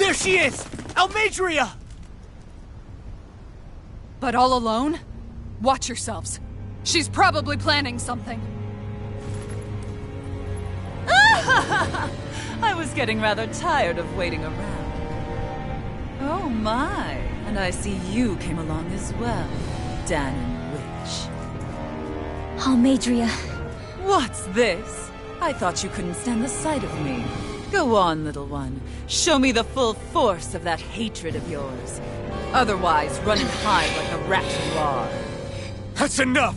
There she is! Almadria! But all alone? Watch yourselves. She's probably planning something. I was getting rather tired of waiting around. Oh my, and I see you came along as well, Danon Witch. Almadria. What's this? I thought you couldn't stand the sight of me. Go on, little one. Show me the full force of that hatred of yours. Otherwise, run and hide like the rat you are. That's enough!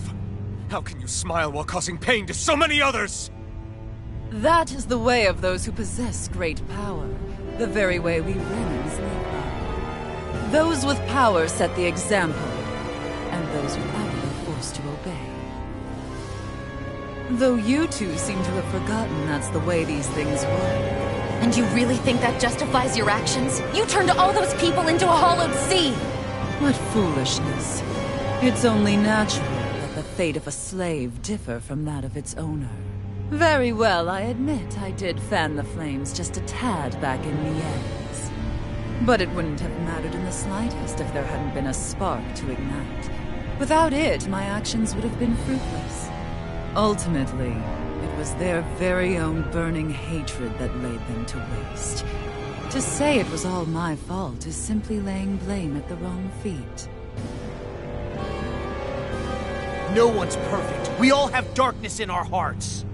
How can you smile while causing pain to so many others? That is the way of those who possess great power. The very way we Renans live by. Those with power set the example, and those without it are forced to obey. Though you two seem to have forgotten that's the way these things work. And you really think that justifies your actions? You turned all those people into a hollowed sea! What foolishness. It's only natural that the fate of a slave differ from that of its owner. Very well, I admit I did fan the flames just a tad back in the ends. But it wouldn't have mattered in the slightest if there hadn't been a spark to ignite. Without it, my actions would have been fruitless. Ultimately, it was their very own burning hatred that laid them to waste. To say it was all my fault is simply laying blame at the wrong feet. No one's perfect. We all have darkness in our hearts.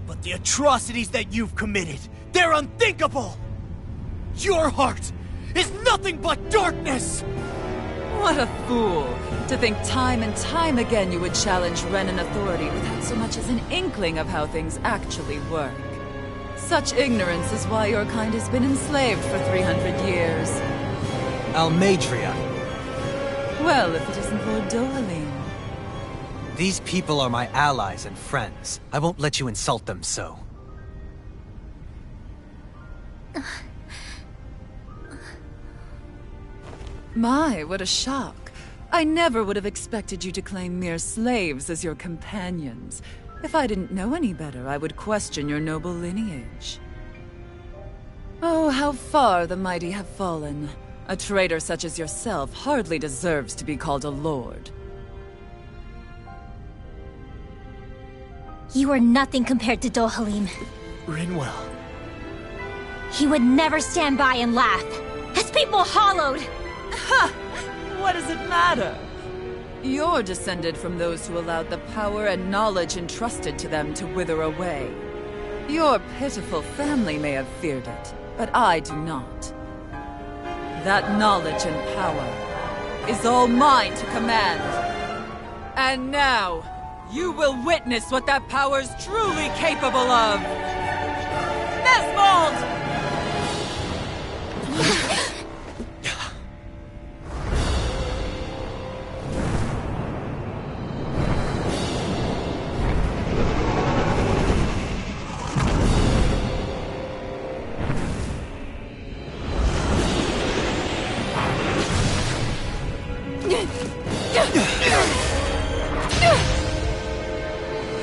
But the atrocities that you've committed, they're unthinkable! Your heart is nothing but darkness! What a fool! To think time and time again you would challenge Renan authority without so much as an inkling of how things actually work. Such ignorance is why your kind has been enslaved for 300 years. Almadria. Well, if it isn't Lord Dohalim. These people are my allies and friends. I won't let you insult them so. My, what a shock. I never would have expected you to claim mere slaves as your companions. If I didn't know any better, I would question your noble lineage. Oh, how far the mighty have fallen. A traitor such as yourself hardly deserves to be called a lord. You are nothing compared to Dohalim. Rinwell. He would never stand by and laugh. His people hollowed! Ha! What does it matter? You're descended from those who allowed the power and knowledge entrusted to them to wither away. Your pitiful family may have feared it, but I do not. That knowledge and power is all mine to command. And now, you will witness what that power's truly capable of! Nesmold!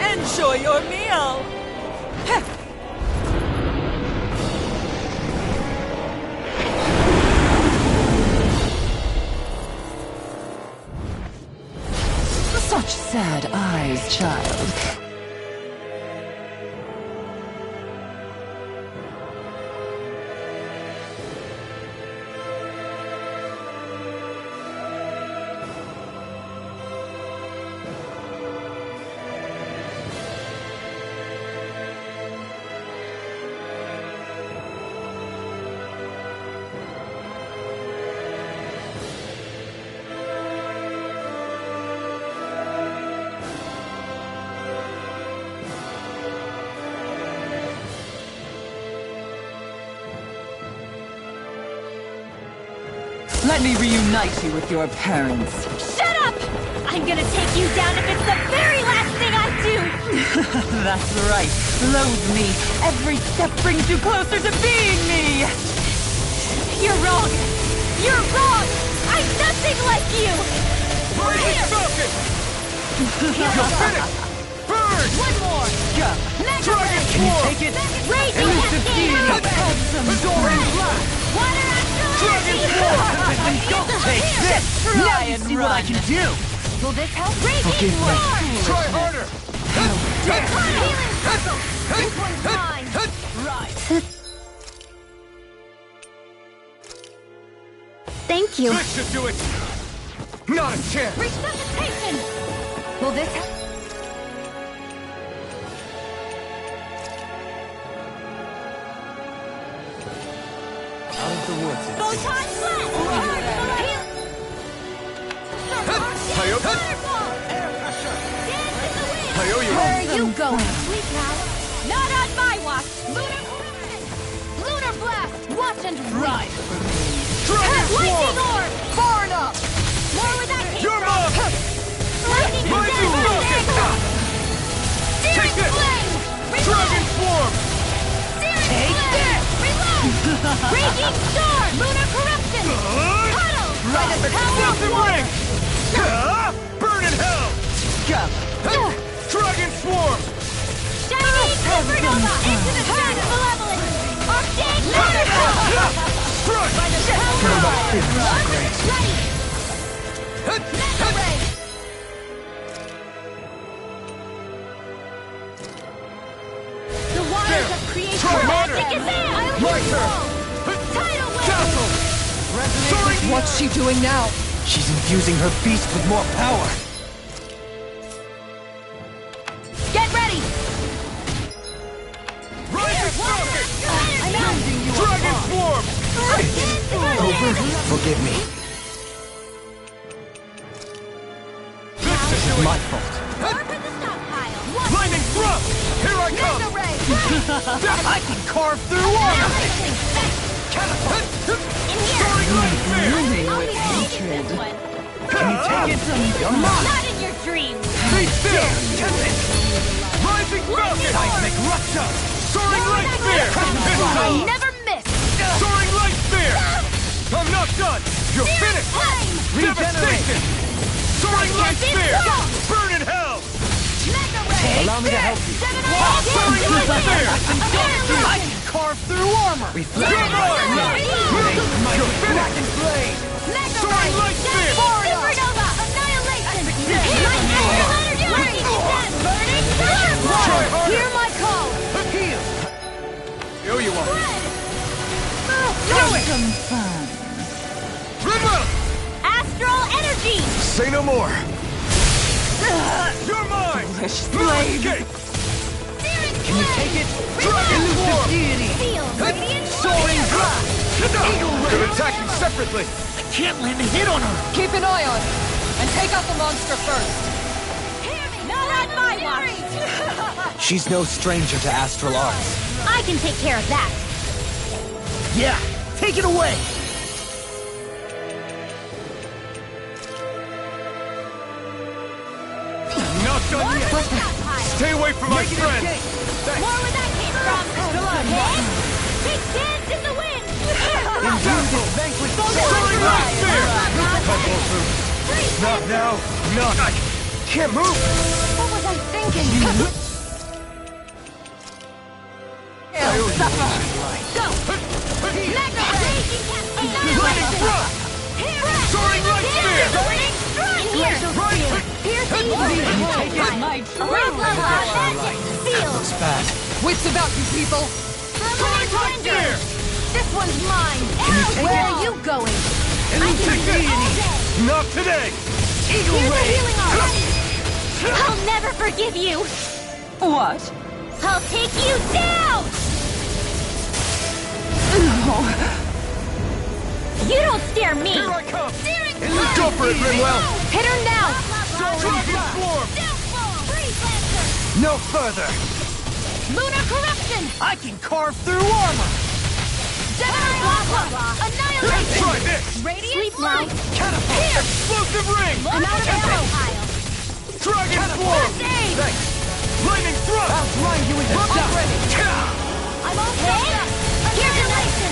Enjoy your meal! Such sad eyes, child. Let me reunite you with your parents. Shut up! I'm gonna take you down if it's the very last thing I do! That's right. Loathe me. Every step brings you closer to being me! You're wrong! You're wrong! I'm nothing like you! Fire! Focus! You'll finish! Burn! One more! Go! Mega Dragon Ray! Can you Form! take it? Raging Elusive Cascade! being! Awesome! Adoring Blast! Water Take this! Now you see what I can do! Will this help? Forgive me. Try harder! This one's mine. Thank you. This should do it! Not a chance! Resuscitation! Will this help? Out of the woods. I owe you Where one. are you going? Sleep now. Not on my watch. Lunar blast. Watch and ride. Lightning orb. Far enough. More where that came Your from. mom! Lightning Lightning rocket! Searing Take this! flame. Dragon form! Searing flame. Reload. Raging storm. Lunar corruption. Puddle. Right at the explosive ring! Burn in hell! Dragon swarm! Shining supernova. Into the turn of malevolence. Arctic thunderbolt. Crush! By the power of ready. Mega ray. The waters of creation. Try harder. My turn. Tidal wave. Castle! Soaring! What's she doing now? She's infusing her beast with more power. Get ready. Rising rocket! I'm out. Dragon swarm! Over. Forgive me. This should do My it! fault. More for the stockpile. Watch. Lightning thrust! Here I Mega come! ray. I can carve through armor! In here. Soaring light spear! I'll be taking this one. Can you take it? You're mine! Not in your dreams. Be still! Rising falcon! Seismic rupture! Soaring light spear! I never miss. Soaring light spear! I'm not done! You're finished! Flame. Devastation! Soaring light spear! Burn in hell! Mega ray. Allow me to help you. Soaring light spear! I can carve through armor! Reflect. You're mine! You're finished! Soaring light spear! Supernova. Annihilation. My actual energy. Burning Try harder. Hear my call. Heal! I owe you one. Some fun. Ridwell! Astral energy. Say no more! You're mine! Blade. Escape! Can you take it? Dragon swarm! Feel radiant Soaring fire. drop! Could attack you separately! I can't land a hit on her. Keep an eye on her. And take out the monster first. Not on my watch. She's no stranger to astral arts. I can take care of that. Yeah! Take it away! Not done More yet! for the stockpile. Stay away from my friend! More where that came from. Hey, big dance in the wind. Soaring light spear! Not now! Not! I can't move! What was I thinking? Go! Mega raging Lightning thrust! Soaring light spear! Piercing Seal! Looks bad. Wits about you people. Soaring light spear! This one's mine! take Where it? are you going? Take this! Not today! Here's the healing arm! I'll never forgive you! What? I'll take you down! You don't scare me! Here I come! Go for it, Rinwell! Hit her now! Dragon swarm! No further. Lunar corruption! I can carve through armor! Gemini lava! Annihilation! Try this! Radiant sleep now! Catapult! Explosive ring! I'm out of arrow pile! Dragon swarm! First aid! Thanks! Lightning thrust! I'll grind you into dust. I'm all set up! Annihilation!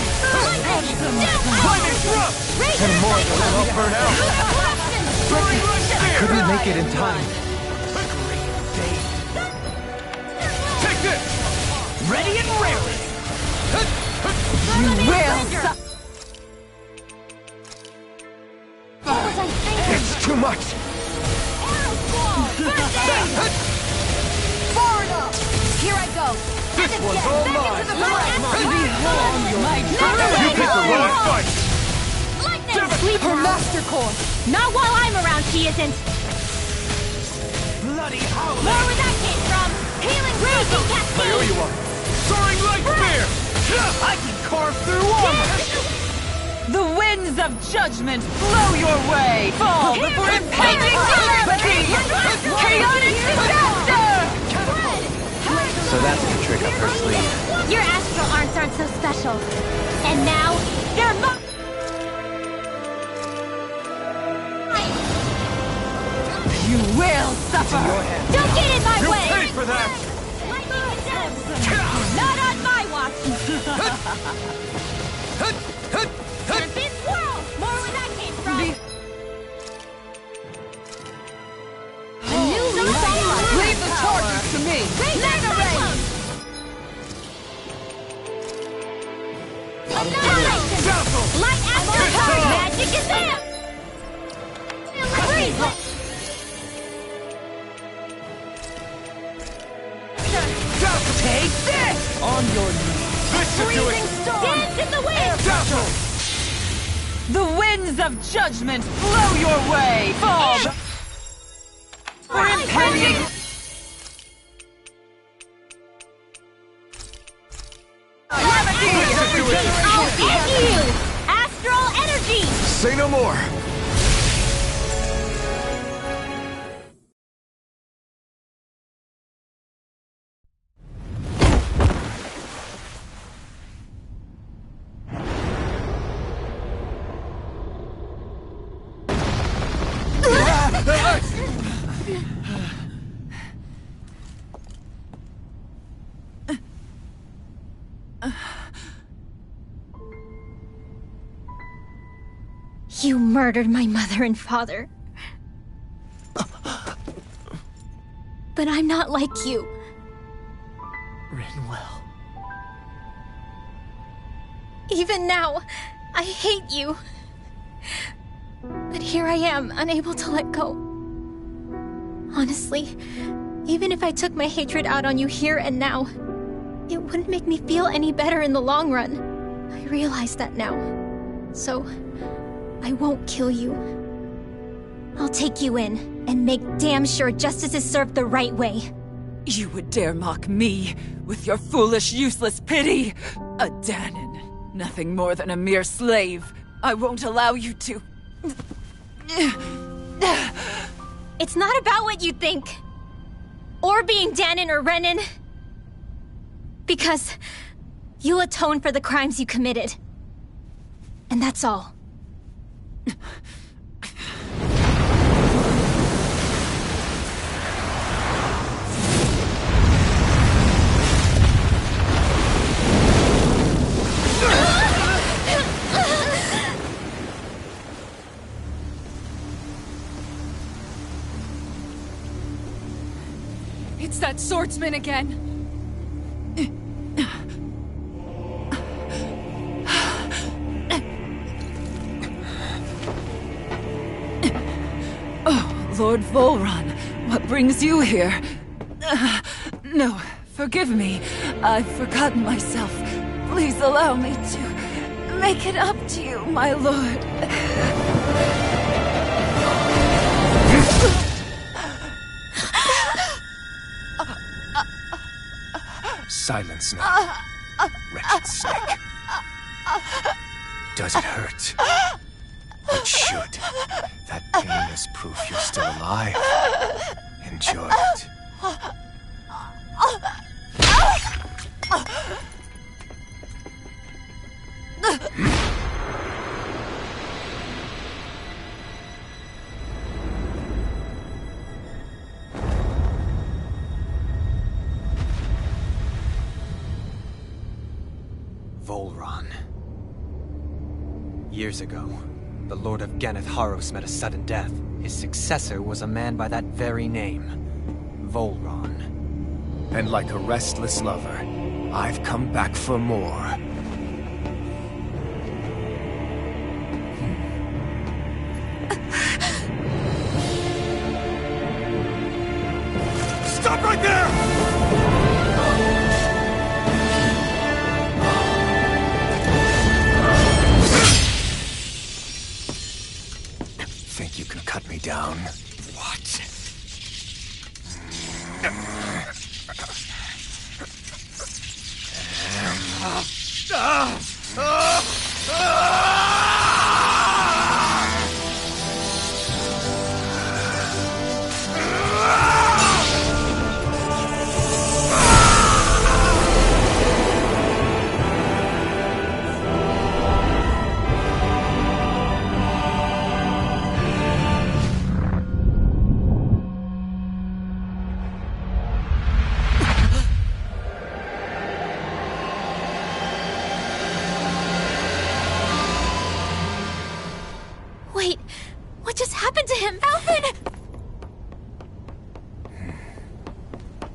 Lightning thrust! And more than I'll burn out. Soaring light spear! Couldn't make it in time. Take this! Ready and raring. You will. It's too much! Far enough! Here I go! This one's all mine! Behold my You picked the wrong fight! Lightning! Sleep her master core! Not while I'm around, she isn't! Bloody howling! More where that came from! Healing raging I cascade! owe you one! Soaring light spear! I can carve through armor! The winds of judgment blow your way! Fall before impending calamity! Chaotic disaster! So that's the trick up her sleeve. Your astral arts aren't so special. And now, they're You will suffer! Don't get in my way! Pay for that! Lightning and death! Not on my watch! Tempest swirl! More where that came from! A new leaf! Leave the charges to me! Mega Ray! Light astral magic is in! Freeze! Take this! On your knees. This should do it! Dance in the wind! Dazzle! The winds of judgment blow your way! Fall for impending... This should do it! I'll end you! Astral energy! Say no more! You murdered my mother and father. But I'm not like you. Rinwell. Even now, I hate you. But here I am, unable to let go. Honestly, even if I took my hatred out on you here and now, it wouldn't make me feel any better in the long run. I realize that now. So, I won't kill you. I'll take you in and make damn sure justice is served the right way. You would dare mock me with your foolish, useless pity? A Danon, nothing more than a mere slave. I won't allow you to... It's not about what you think. Or being Danon or Renan. Because you'll atone for the crimes you committed. And that's all. It's that swordsman again! Oh, Lord Volron, what brings you here? No, forgive me. I've forgotten myself. Please allow me to make it up to you, my lord. Silence now, wretched snake. Does it hurt? It should. That pain is proof you're still alive. Enjoy it. Volron. Years ago, the Lord of Ganeth met a sudden death. His successor was a man by that very name, Volron. And like a restless lover, I've come back for more. cut me down. What? Wait, what just happened to him? Alvin!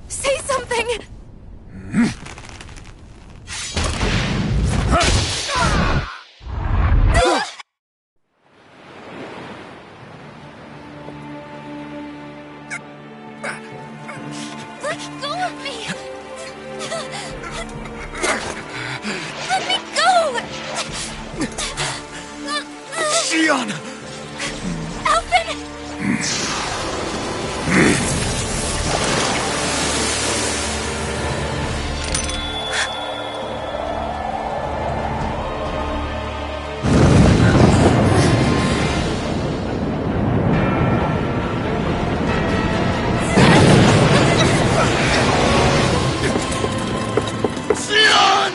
Say something! Let go of me! Let me go! Gianna! Alvin! Gian!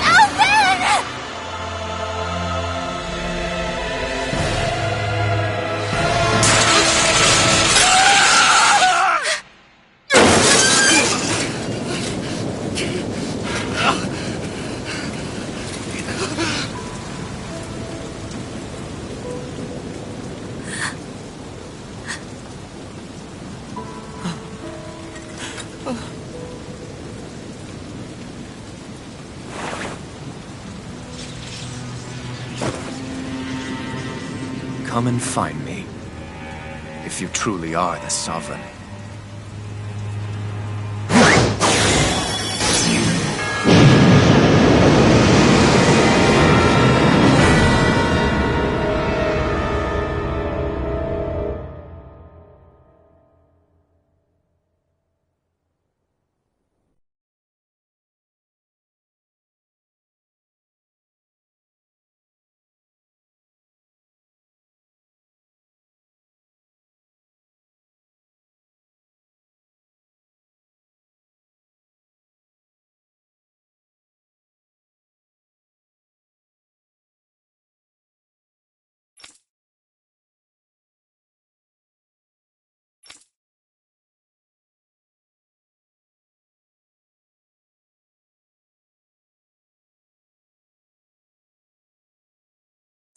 Alvin! Come and find me, if you truly are the Sovereign.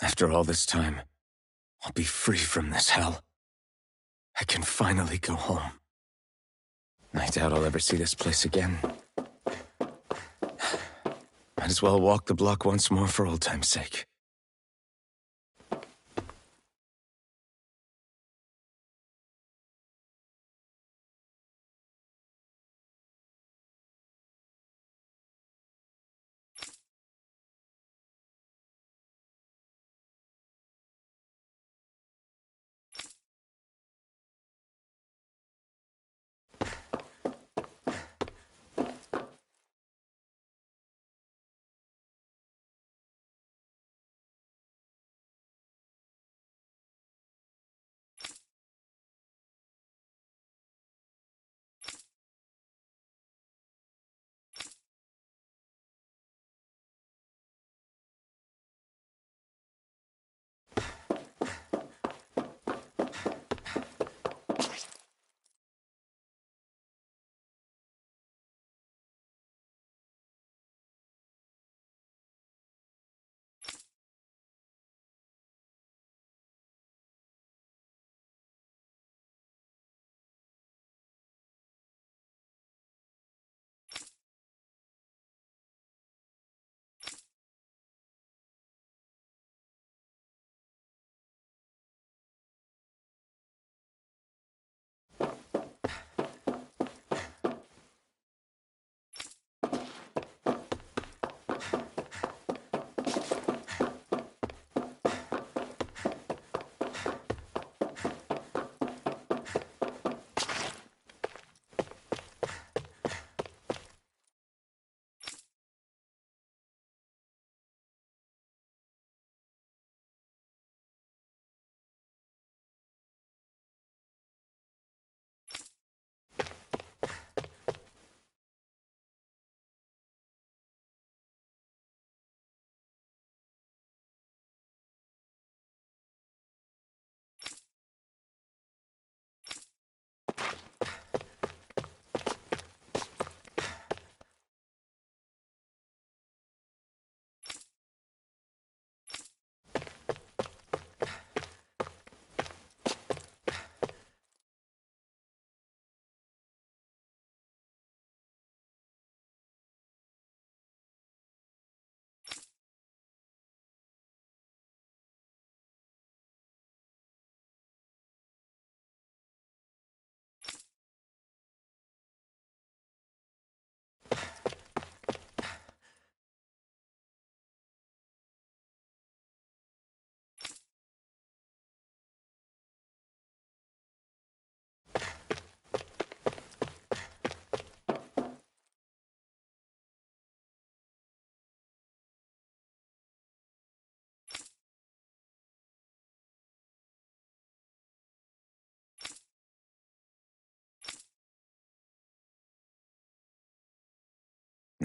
After all this time, I'll be free from this hell. I can finally go home. I doubt I'll ever see this place again. Might as well walk the block once more for old time's sake.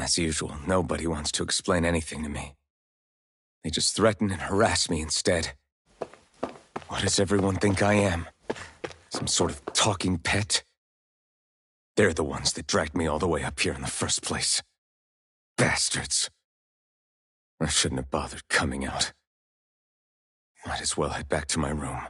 As usual, nobody wants to explain anything to me. They just threaten and harass me instead. What does everyone think I am? Some sort of talking pet? They're the ones that dragged me all the way up here in the first place. Bastards. I shouldn't have bothered coming out. Might as well head back to my room.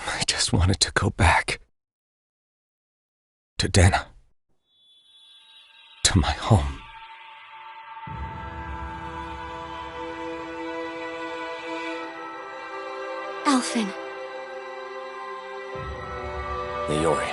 I just wanted to go back. To Dana. To my home. Alphen. Leori.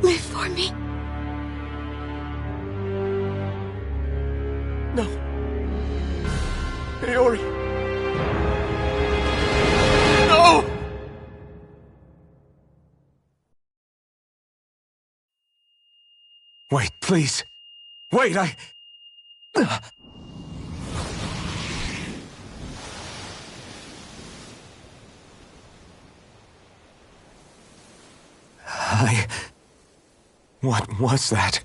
Live for me. No. Leori. No! Wait, please. Wait, I... What was that?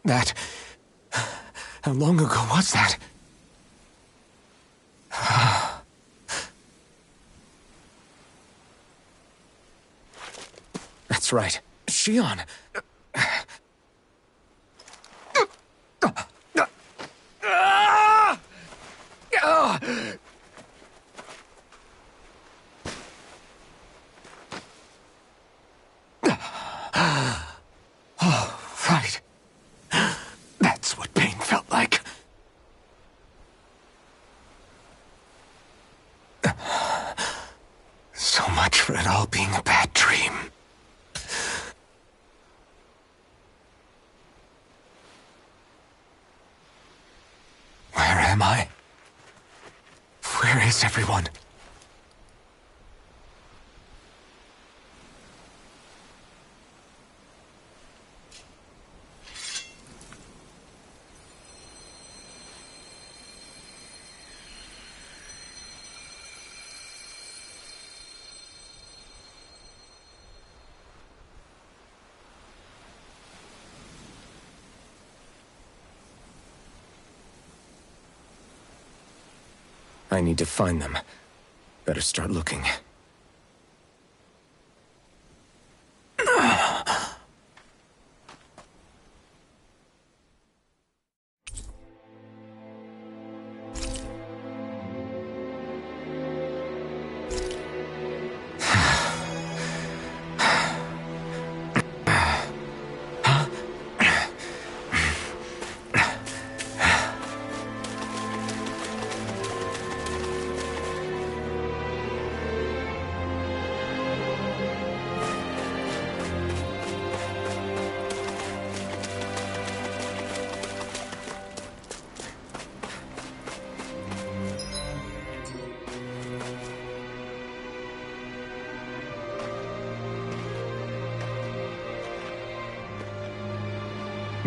That... How long ago was that? That's right. Shion. Oh, right. That's what pain felt like. So much for it all being a bad dream. Where am I? Where is everyone? I need to find them. Better start looking.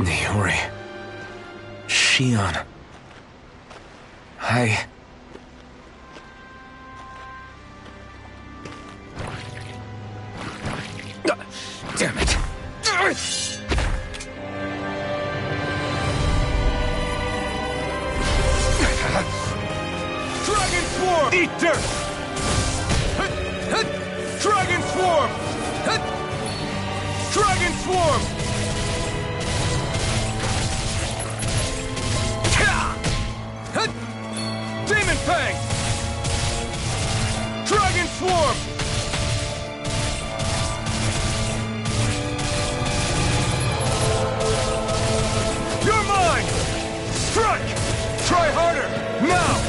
Niori. Shion. Damn it. Dragon Swarm! Eat dirt! Dragon Swarm! Dragon Swarm! Demon Fang! Dragon Swarm! You're mine! Strike! Try harder! Now!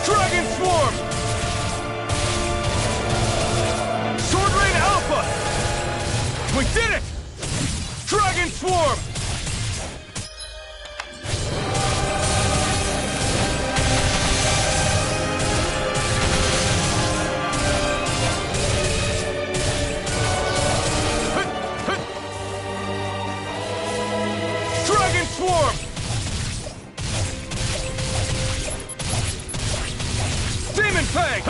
Dragon Swarm! Sword Rain Alpha! We did it! Dragon Swarm! Dragon Swarm! Demon Fang!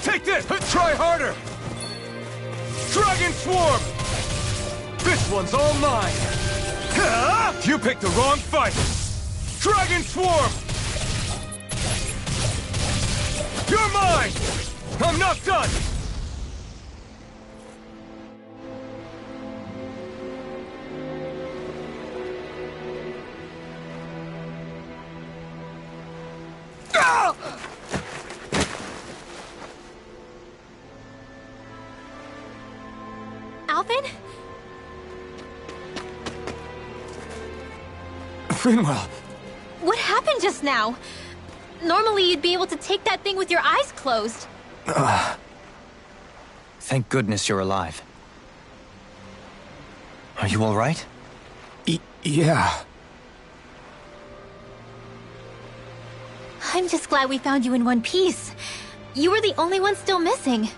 Take this! Try harder! Dragon Swarm! This one's all mine! You picked the wrong fight! Dragon Swarm! You're mine! I'm not done! Alvin? Rinwell! What happened just now? Normally you'd be able to take that thing with your eyes closed. Thank goodness you're alive. Are you all right? Yeah. I'm just glad we found you in one piece. You were the only one still missing.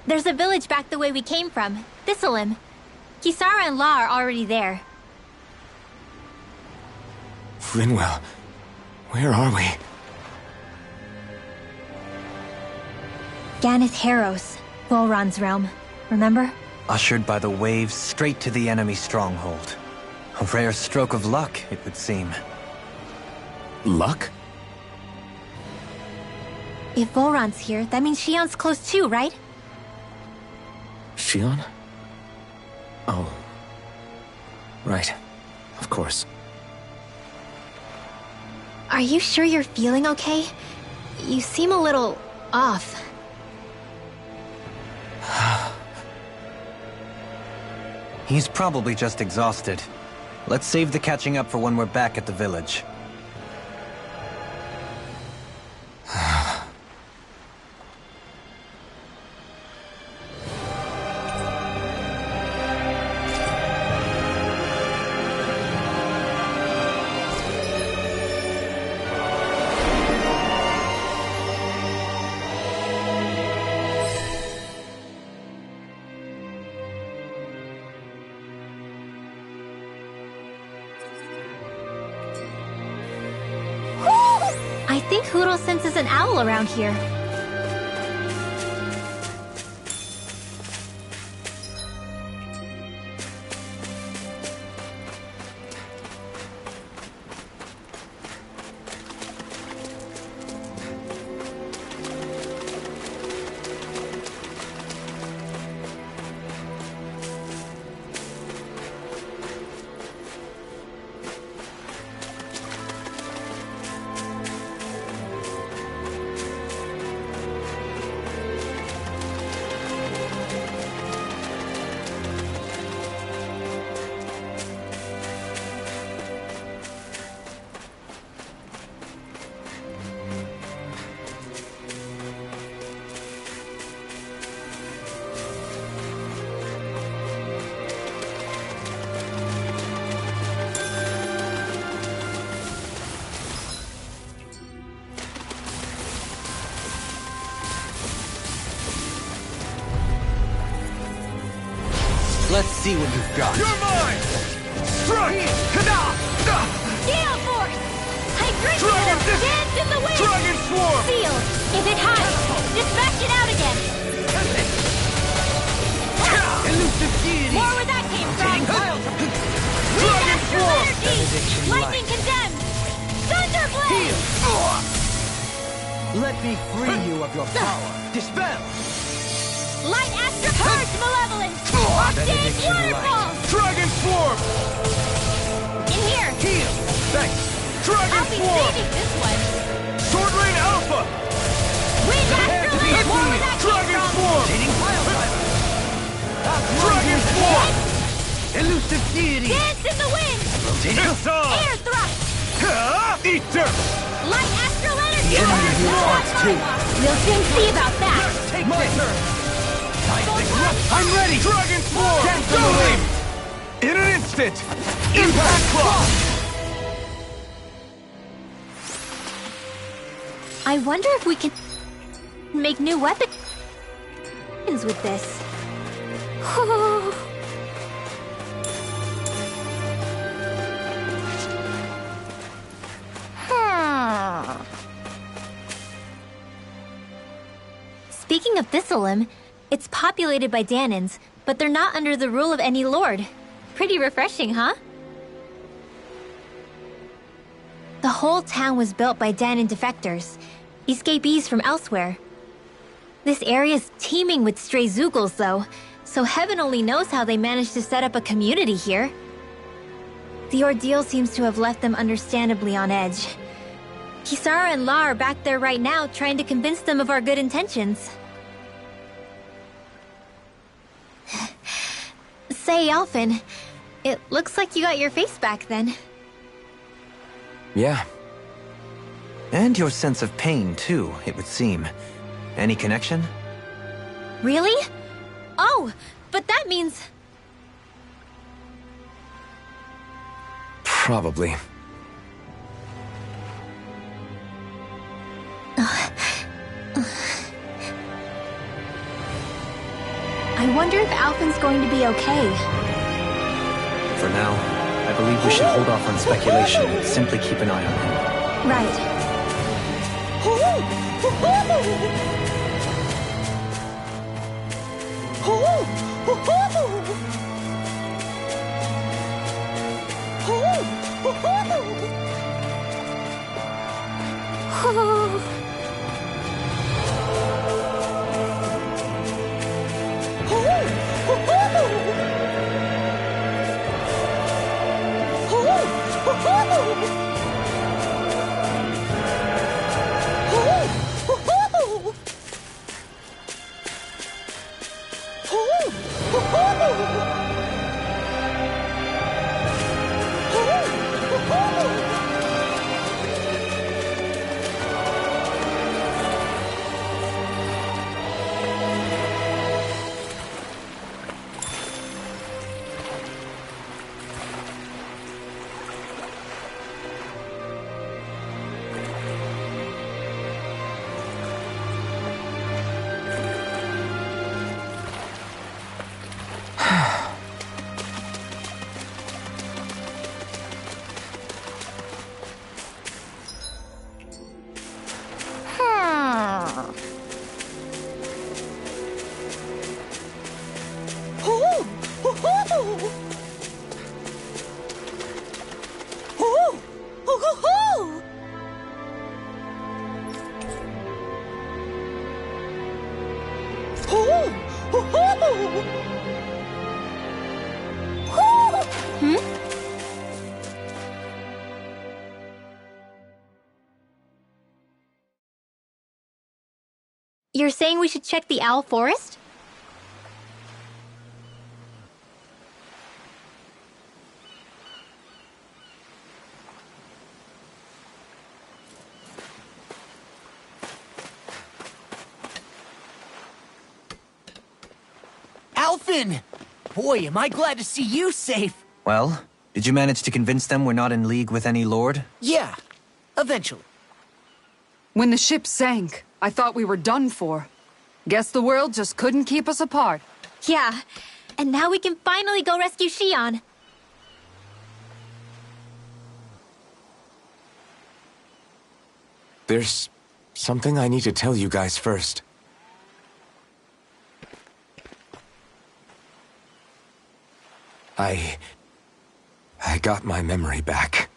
There's a village back the way we came from, Thistleim. Kisara and La are already there. Rinwell, where are we? Ganeth Haros, Volron's realm. Remember? Ushered by the waves straight to the enemy stronghold. A rare stroke of luck, it would seem. Luck? If Volron's here, that means Shion's close too, right? Shion? Oh. Right. Of course. Are you sure you're feeling okay? You seem a little off. He's probably just exhausted. Let's save the catching up for when we're back at the village. I think Hootle senses an owl around here. Let's see what you've got. You're mine! Strike! Gale Force! Hydration Dragon Force! Dance in the wind! Dragon Swarm! Sealed! If it hides, dispatch it out again! Elusive deity! More where that came from! Dragon Astral Swarm! Energy! Lightning condemned! Thunder Blade! Let me free you of your power. Dispel! Light Astral Purge Malevolence! Arcane Waterfall! Dragon Swarm! In here! Heal! Thanks! Dragon I'll be Swarm! saving this one! Sword Rain Alpha! Wind Astral Energy! More where that Dragon came from! Swarm! Chaining pile driver! Dragon Swarm! Elusive deity! Dance in the wind! Missile! Air Thrust! Eater! Light Astral Energy! The enemy here wants too. We'll soon see about that! Take my turn! I'm ready! Dragon Swarm! Dance Go in the him! In an instant! Impact Clock! I wonder if we can make new weapons with this. Speaking of Thistleum, it's populated by Danans, but they're not under the rule of any lord. Pretty refreshing, huh? The whole town was built by Danan defectors, escapees from elsewhere. This area's teeming with stray Zeugles, though, so heaven only knows how they managed to set up a community here. The ordeal seems to have left them understandably on edge. Kisara and La are back there right now trying to convince them of our good intentions. Say, Elfin, it looks like you got your face back then. Yeah. And your sense of pain, too, it would seem. Any connection? Really? Oh, but that means... Probably. I wonder if Alpin's going to be okay. For now, I believe we should hold off on speculation and simply keep an eye on him. Right. You're saying we should check the Owl Forest? Alphin! Boy, am I glad to see you safe. Well, did you manage to convince them we're not in league with any lord? Yeah, eventually. When the ship sank, I thought we were done for. Guess the world just couldn't keep us apart. Yeah, and now we can finally go rescue Shion. There's something I need to tell you guys first. I got my memory back.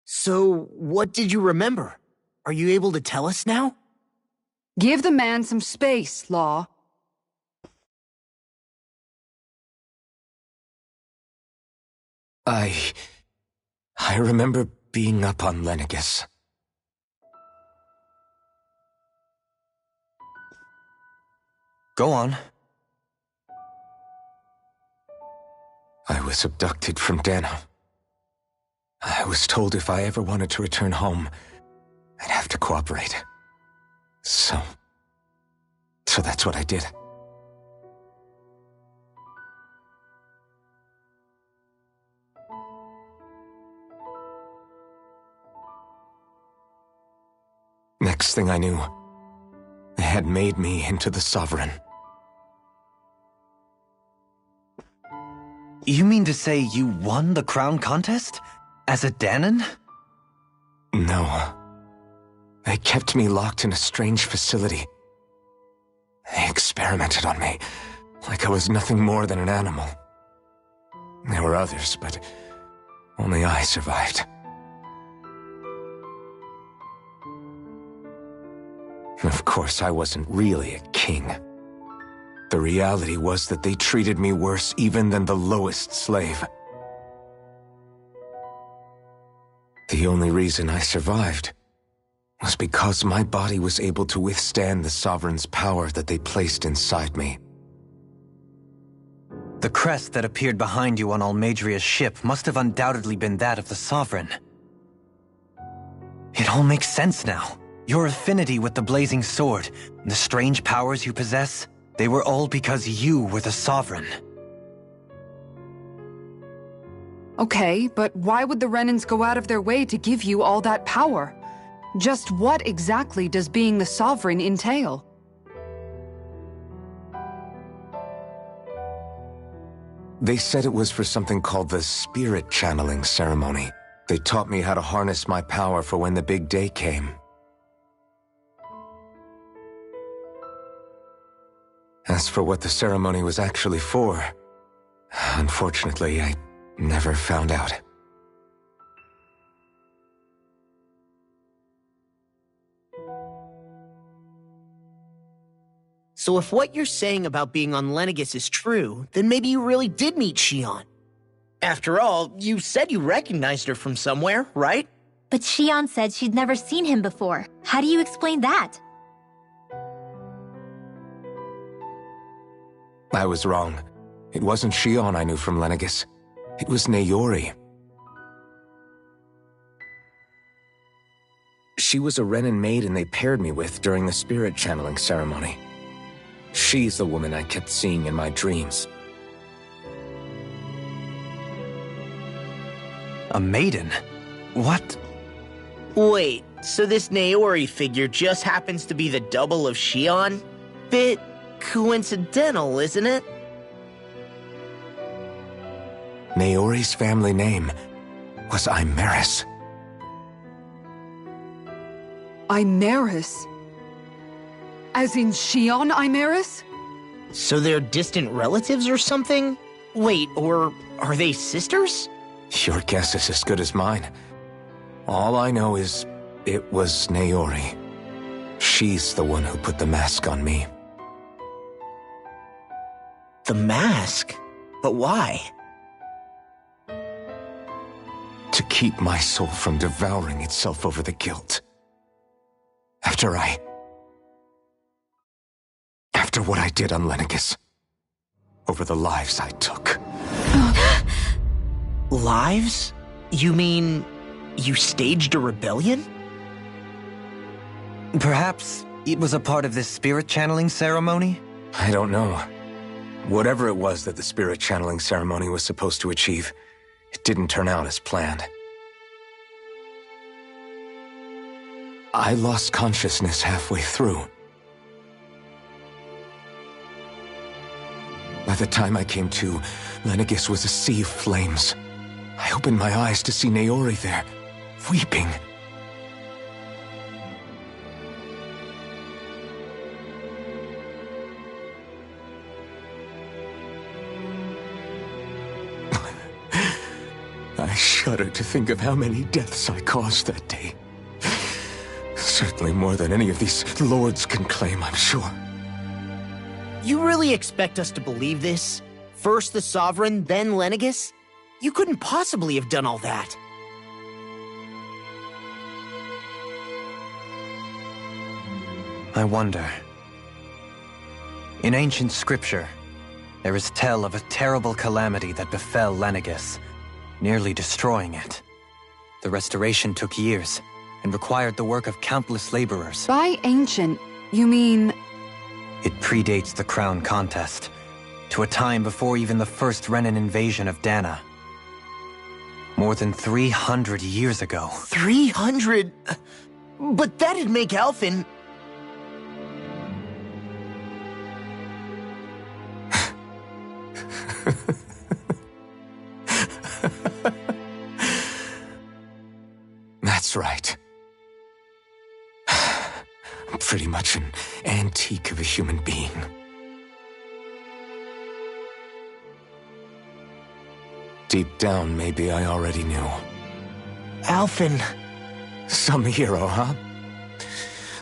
So, what did you remember? Are you able to tell us now? Give the man some space, Law. I remember being up on Lenegus. Go on. I was abducted from Dano. I was told if I ever wanted to return home, I'd have to cooperate. So that's what I did. Next thing I knew, they had made me into the Sovereign. You mean to say you won the crown contest? As a Danon? No. They kept me locked in a strange facility. They experimented on me, like I was nothing more than an animal. There were others, but only I survived. Of course, I wasn't really a king. The reality was that they treated me worse even than the lowest slave. The only reason I survived was because my body was able to withstand the Sovereign's power that they placed inside me. The crest that appeared behind you on Almadria's ship must have undoubtedly been that of the Sovereign. It all makes sense now. Your affinity with the Blazing Sword, the strange powers you possess, they were all because you were the Sovereign. Okay, but why would the Renans go out of their way to give you all that power? Just what exactly does being the Sovereign entail? They said it was for something called the Spirit Channeling Ceremony. They taught me how to harness my power for when the big day came. As for what the ceremony was actually for, unfortunately, I never found out. So if what you're saying about being on Lenegus is true, then maybe you really did meet Shion. After all, you said you recognized her from somewhere, right? But Shion said she'd never seen him before. How do you explain that? I was wrong. It wasn't Shion I knew from Lenegus. It was Naori. She was a Renan maiden they paired me with during the spirit channeling ceremony. She's the woman I kept seeing in my dreams. A maiden? What? Wait, so this Naori figure just happens to be the double of Shion? Bit coincidental, isn't it? Naori's family name was Imeris. Imeris? As in Shion Imeris? So they're distant relatives or something? Wait, or are they sisters? Your guess is as good as mine. All I know is it was Naori. She's the one who put the mask on me. The mask? But why? To keep my soul from devouring itself over the guilt. After what I did on Lenegus. Over the lives I took. Lives? You mean you staged a rebellion? Perhaps it was a part of this spirit channeling ceremony? I don't know. Whatever it was that the spirit channeling ceremony was supposed to achieve, it didn't turn out as planned. I lost consciousness halfway through. By the time I came to, Lenegis was a sea of flames. I opened my eyes to see Naori there, weeping. I shudder to think of how many deaths I caused that day. Certainly more than any of these lords can claim, I'm sure. You really expect us to believe this? First the Sovereign, then Lenegis? You couldn't possibly have done all that. I wonder. In ancient scripture, there is tell of a terrible calamity that befell Lenegis, nearly destroying it. The restoration took years, and required the work of countless laborers. By ancient, you mean... It predates the crown contest, to a time before even the first Renan invasion of Dana. More than 300 years ago. 300? But that'd make Alphen... That's right. I'm pretty much an antique of a human being. Deep down, maybe I already knew. Alphen... Some hero, huh?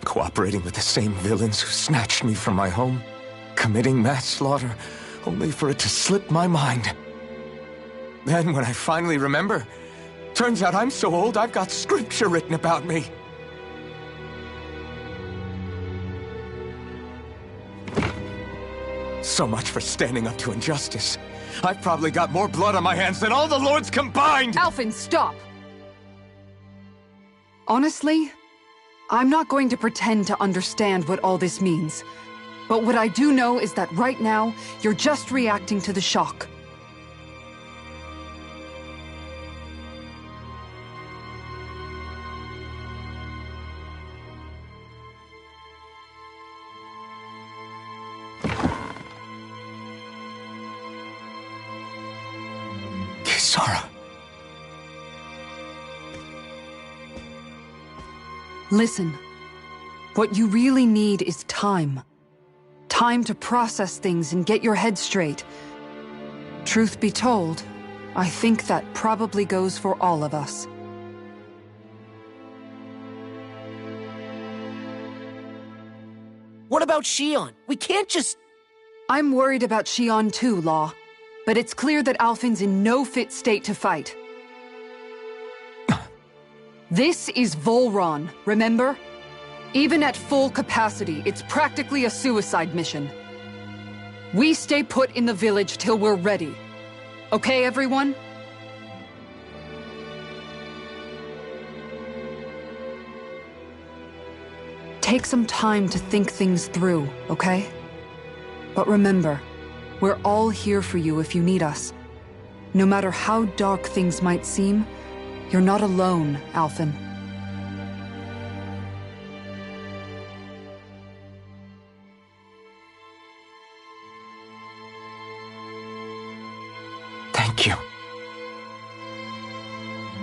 Cooperating with the same villains who snatched me from my home, committing mass slaughter, only for it to slip my mind. Then, when I finally remember, turns out I'm so old I've got scripture written about me. So much for standing up to injustice. I've probably got more blood on my hands than all the lords combined! Alphen, stop! Honestly, I'm not going to pretend to understand what all this means. But what I do know is that right now, you're just reacting to the shock. Kisara. Listen, what you really need is time. Time to process things and get your head straight. Truth be told, I think that probably goes for all of us. What about Shion? We can't just... I'm worried about Shion too, Law. But it's clear that Alphen's in no fit state to fight. This is Volron, remember? Even at full capacity, it's practically a suicide mission. We stay put in the village till we're ready. Okay, everyone? Take some time to think things through, okay? But remember, we're all here for you if you need us. No matter how dark things might seem, you're not alone, Alphen. Thank you.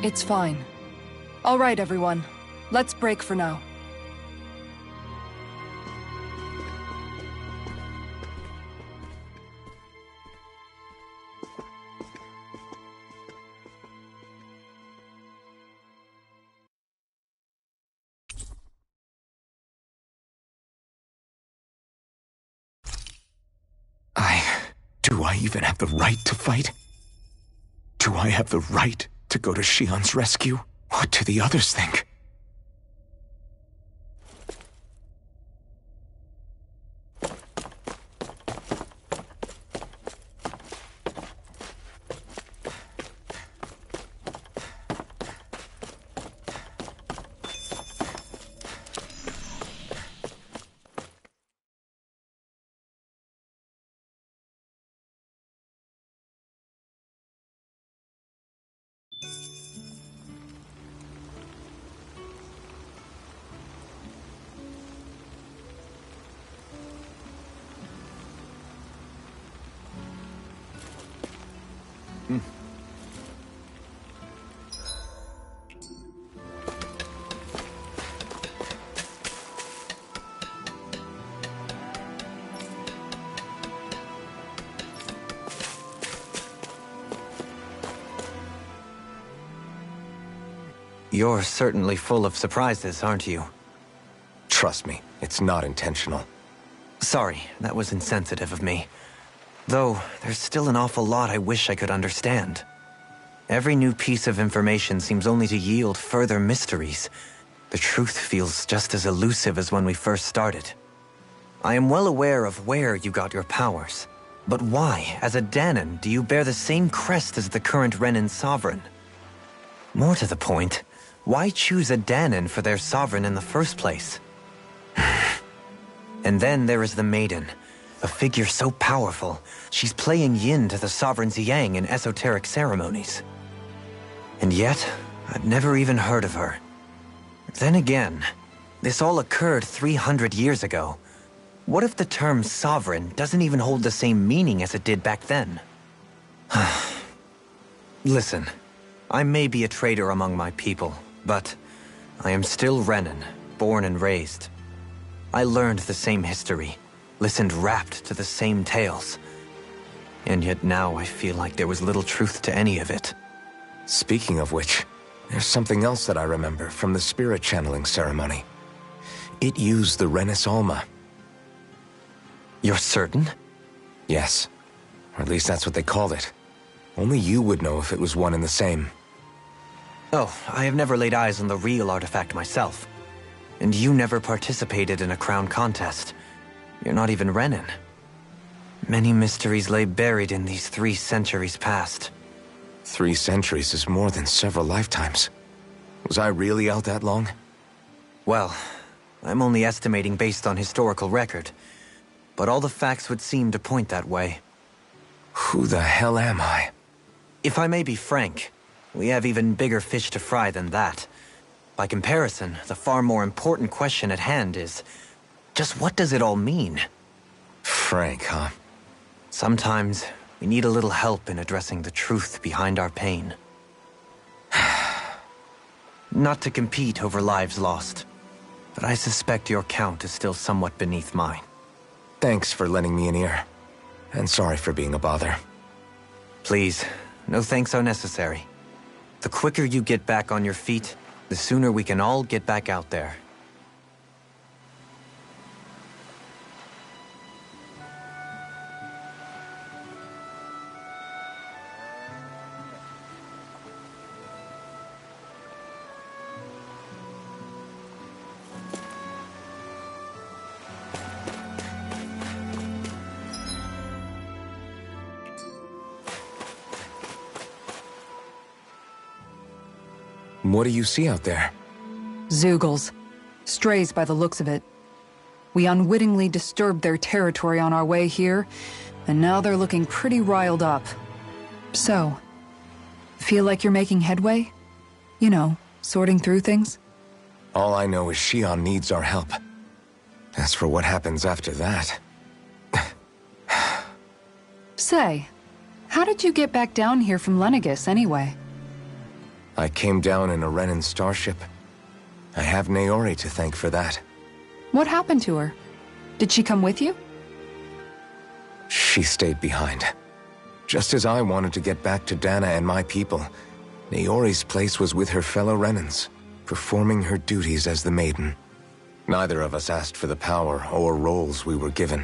It's fine. All right, everyone. Let's break for now. Do I even have the right to fight? Do I have the right to go to Shion's rescue? What do the others think? You're certainly full of surprises, aren't you? Trust me, it's not intentional. Sorry, that was insensitive of me. Though, there's still an awful lot I wish I could understand. Every new piece of information seems only to yield further mysteries. The truth feels just as elusive as when we first started. I am well aware of where you got your powers. But why, as a Danon, do you bear the same crest as the current Renan sovereign? More to the point, why choose a Danon for their sovereign in the first place? And then there is the Maiden, a figure so powerful, she's playing yin to the sovereign's yang in esoteric ceremonies. And yet, I've never even heard of her. Then again, this all occurred 300 years ago. What if the term sovereign doesn't even hold the same meaning as it did back then? Listen, I may be a traitor among my people, but I am still Renan, born and raised. I learned the same history, listened rapt to the same tales. And yet now I feel like there was little truth to any of it. Speaking of which, there's something else that I remember from the spirit channeling ceremony. It used the Renis Alma. You're certain? Yes. Or at least that's what they called it. Only you would know if it was one and the same. Oh, I have never laid eyes on the real artifact myself. And you never participated in a crown contest. You're not even Renan. Many mysteries lay buried in these 3 centuries past. 3 centuries is more than several lifetimes. Was I really out that long? Well, I'm only estimating based on historical record. But all the facts would seem to point that way. Who the hell am I? If I may be frank, we have even bigger fish to fry than that. By comparison, the far more important question at hand is, just what does it all mean? Frank, huh? Sometimes, we need a little help in addressing the truth behind our pain. Not to compete over lives lost, but I suspect your count is still somewhat beneath mine. Thanks for lending me an ear. And sorry for being a bother. Please, no thanks are necessary. The quicker you get back on your feet, the sooner we can all get back out there. What do you see out there? Zeugles. Strays by the looks of it. We unwittingly disturbed their territory on our way here, and now they're looking pretty riled up. So, feel like you're making headway? You know, sorting through things? All I know is Shion needs our help. As for what happens after that... Say, how did you get back down here from Lenegis, anyway? I came down in a Renan starship. I have Naori to thank for that. What happened to her? Did she come with you? She stayed behind. Just as I wanted to get back to Dana and my people, Naori's place was with her fellow Renans, performing her duties as the Maiden. Neither of us asked for the power or roles we were given.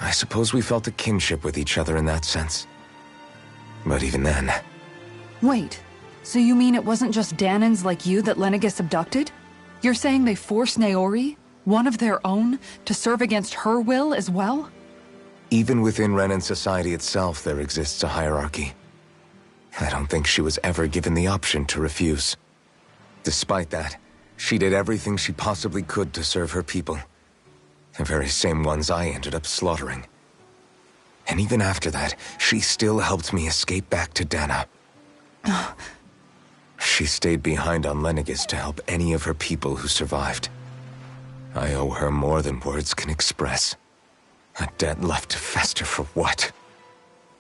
I suppose we felt a kinship with each other in that sense. But even then... Wait, so you mean it wasn't just Danans like you that Lenegis abducted? You're saying they forced Naori, one of their own, to serve against her will as well? Even within Renan society itself, there exists a hierarchy. I don't think she was ever given the option to refuse. Despite that, she did everything she possibly could to serve her people. The very same ones I ended up slaughtering. And even after that, she still helped me escape back to Dana. She stayed behind on Lenegis to help any of her people who survived. I owe her more than words can express. A debt left to fester for what?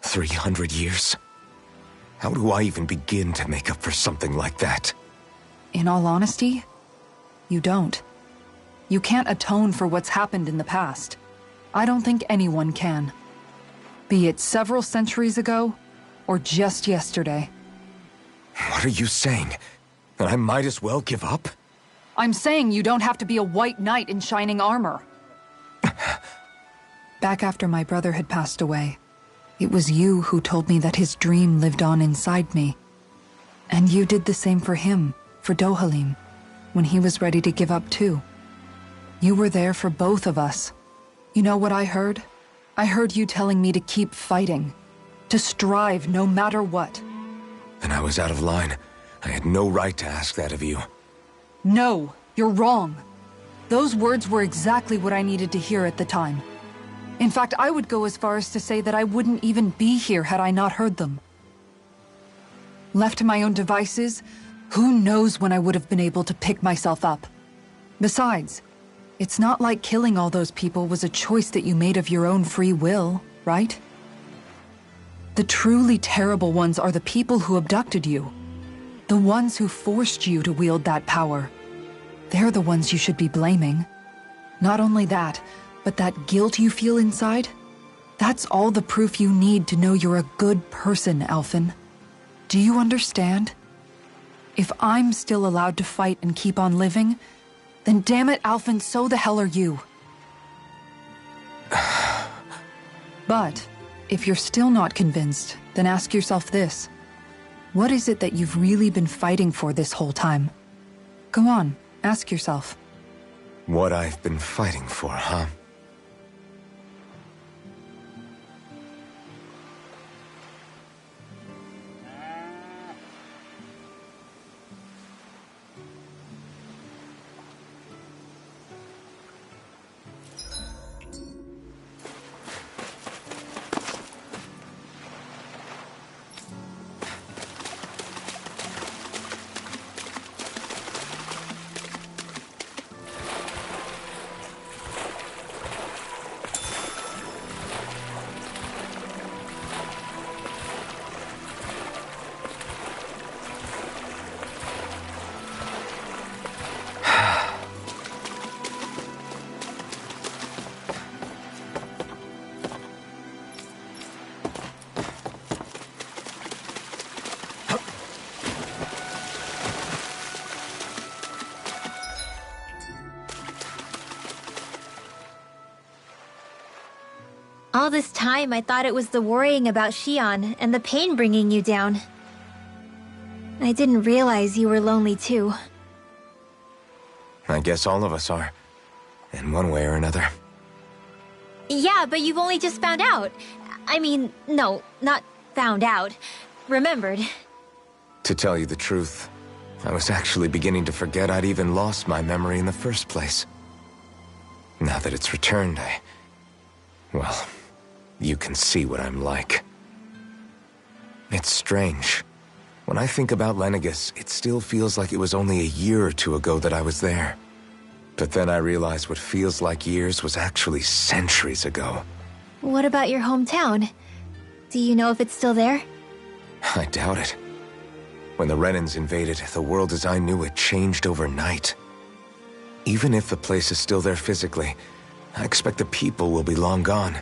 300 years? How do I even begin to make up for something like that? In all honesty, you don't. You can't atone for what's happened in the past. I don't think anyone can. Be it several centuries ago, or just yesterday. What are you saying? That I might as well give up? I'm saying you don't have to be a white knight in shining armor. Back after my brother had passed away, it was you who told me that his dream lived on inside me. And you did the same for him, for Dohalim, when he was ready to give up too. You were there for both of us. You know what I heard? I heard you telling me to keep fighting, to strive no matter what. Then I was out of line. I had no right to ask that of you. No, you're wrong. Those words were exactly what I needed to hear at the time. In fact, I would go as far as to say that I wouldn't even be here had I not heard them. Left to my own devices, who knows when I would have been able to pick myself up. Besides, it's not like killing all those people was a choice that you made of your own free will, right? The truly terrible ones are the people who abducted you. The ones who forced you to wield that power. They're the ones you should be blaming. Not only that, but that guilt you feel inside, that's all the proof you need to know you're a good person, Alphen. Do you understand? If I'm still allowed to fight and keep on living, then damn it, Alphen, so the hell are you. But if you're still not convinced, then ask yourself this. What is it that you've really been fighting for this whole time? Go on, ask yourself. What I've been fighting for, huh? All this time, I thought it was the worrying about Xion and the pain bringing you down. I didn't realize you were lonely too. I guess all of us are. In one way or another. Yeah, but you've only just found out. I mean, no, not found out. Remembered. To tell you the truth, I was actually beginning to forget I'd even lost my memory in the first place. Now that it's returned, well, you can see what I'm like. It's strange. When I think about Lenegis, it still feels like it was only a year or two ago that I was there. But then I realized what feels like years was actually centuries ago. What about your hometown? Do you know if it's still there? I doubt it. When the Renans invaded, the world as I knew it changed overnight. Even if the place is still there physically, I expect the people will be long gone.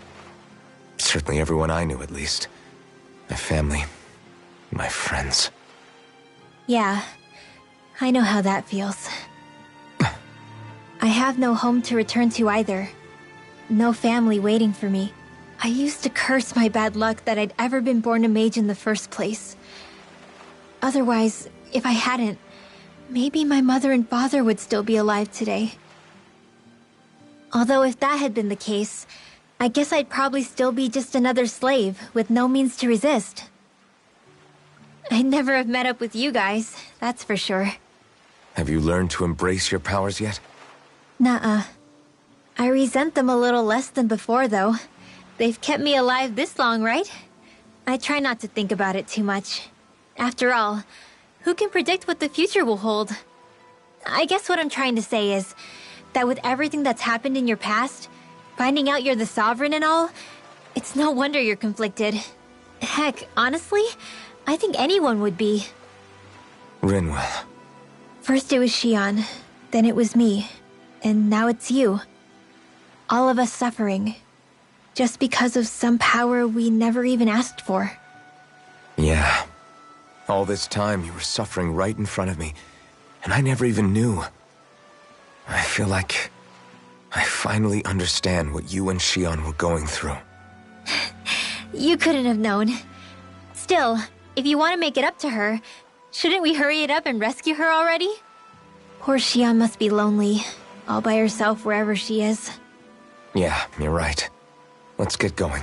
Certainly everyone I knew, at least. My family, my friends. Yeah, I know how that feels. I have no home to return to either. No family waiting for me. I used to curse my bad luck that I'd ever been born a mage in the first place. Otherwise, if I hadn't, maybe my mother and father would still be alive today. Although if that had been the case, I guess I'd probably still be just another slave with no means to resist. I'd never have met up with you guys, that's for sure. Have you learned to embrace your powers yet? Nuh-uh. I resent them a little less than before, though. They've kept me alive this long, right? I try not to think about it too much. After all, who can predict what the future will hold? I guess what I'm trying to say is that with everything that's happened in your past, finding out you're the Sovereign and all, it's no wonder you're conflicted. Heck, honestly, I think anyone would be. Rinwell. First it was Xion, then it was me, and now it's you. All of us suffering, just because of some power we never even asked for. Yeah. All this time you were suffering right in front of me, and I never even knew. I feel like I finally understand what you and Xion were going through. You couldn't have known. Still, if you want to make it up to her, shouldn't we hurry it up and rescue her already? Poor Xion must be lonely, all by herself wherever she is. Yeah, you're right. Let's get going.